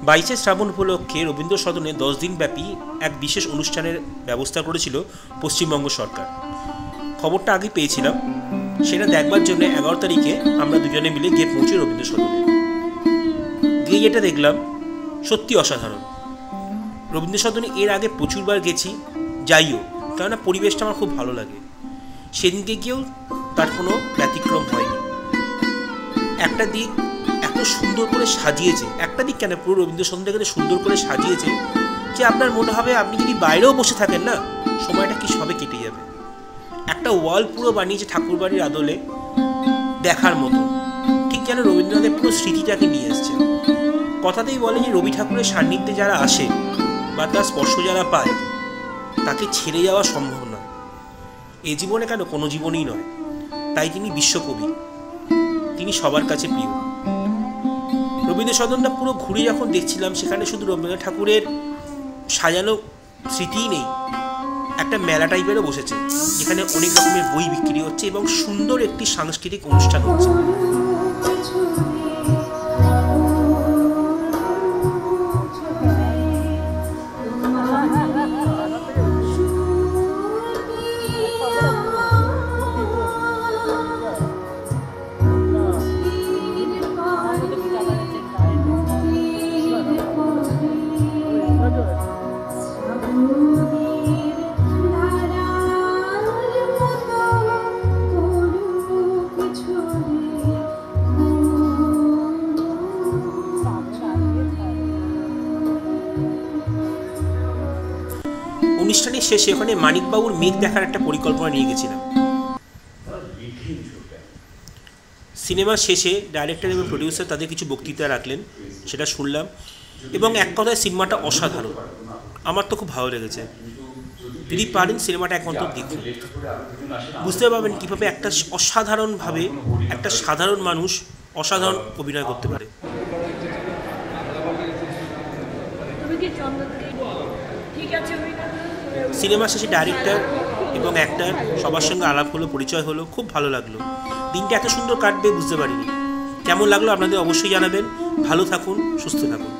22শে শ্রাবণ উপলক্ষে রবীন্দ্র সদনে 10 দিনব্যাপী এক বিশেষ অনুষ্ঠানের ব্যবস্থা করেছিল পশ্চিমবঙ্গ সরকার। খবরটা আগে পেয়েছিলাম। সেটা দেখবার জন্য 11 তারিখে আমরা দুজনে মিলে গিয়ে পৌঁছি রবীন্দ্র সদনে। গিয়ে যেটা দেখলাম সত্যি অসাধারণ। রবীন্দ্র সদনে এর আগে প্রচুরবার গেছি, যাইও, কেননা পরিবেশটা আমার খুব ভালো লাগে। সেদিনকে গিয়েও তার কোনো ব্যতিক্রম হয়নি। একটা দিক এত সুন্দর করে সাজিয়েছে, একটা দিক কেন, পুরো রবীন্দ্র সদনটাকে সুন্দর করে সাজিয়েছে যে আপনার মনে হবে আপনি যদি বাইরেও বসে থাকেন না, সময়টা কি সবে কেটে যাবে। একটা ওয়াল পুরো বানিয়েছে ঠাকুরবাড়ির আদলে, দেখার মতো, ঠিক যেন রবীন্দ্রনাথের পুরো স্মৃতিটাকে নিয়ে এসছে। কথাতেই বলে যে রবি ঠাকুরের সান্নিধ্যে যারা আসে বা তার স্পর্শ যারা পায় তাকে ছেড়ে যাওয়া সম্ভব নয়। এই জীবনে কেন, কোনো জীবনেই নয়। তাই তিনি বিশ্বকবি, তিনি সবার কাছে প্রিয়। রবীন্দ্র সদনটা পুরো ঘুরে যখন দেখছিলাম, সেখানে শুধু রবীন্দ্রনাথ ঠাকুরের সাজানো স্মৃতিই নেই, একটা মেলা টাইপেরও বসেছে, যেখানে অনেক রকমের বই বিক্রি হচ্ছে এবং সুন্দর একটি সাংস্কৃতিক অনুষ্ঠান হচ্ছে। অনুষ্ঠানের শেষে ওখানে মানিকবাবুর মেঘ দেখার একটা পরিকল্পনা নিয়ে গেছিলাম। সিনেমার শেষে ডাইরেক্টর এবং প্রডিউসার তাদের কিছু বক্তৃতা রাখলেন, সেটা শুনলাম এবং এক কথায় সিনেমাটা অসাধারণ। আমার তো খুব ভালো লেগেছে। যদি পারেন সিনেমাটা একমাত্র দেখুন, বুঝতে পারবেন কীভাবে একটা অসাধারণভাবে একটা সাধারণ মানুষ অসাধারণ অভিনয় করতে পারে। সিনেমা শেষে ডাইরেক্টর এবং অ্যাক্টর সবার সঙ্গে আলাপ হলো, পরিচয় হলো, খুব ভালো লাগলো। দিনটা এত সুন্দর কাটবে বুঝতে পারিনি। কেমন লাগলো আপনাদের অবশ্যই জানাবেন। ভালো থাকুন, সুস্থ থাকুন।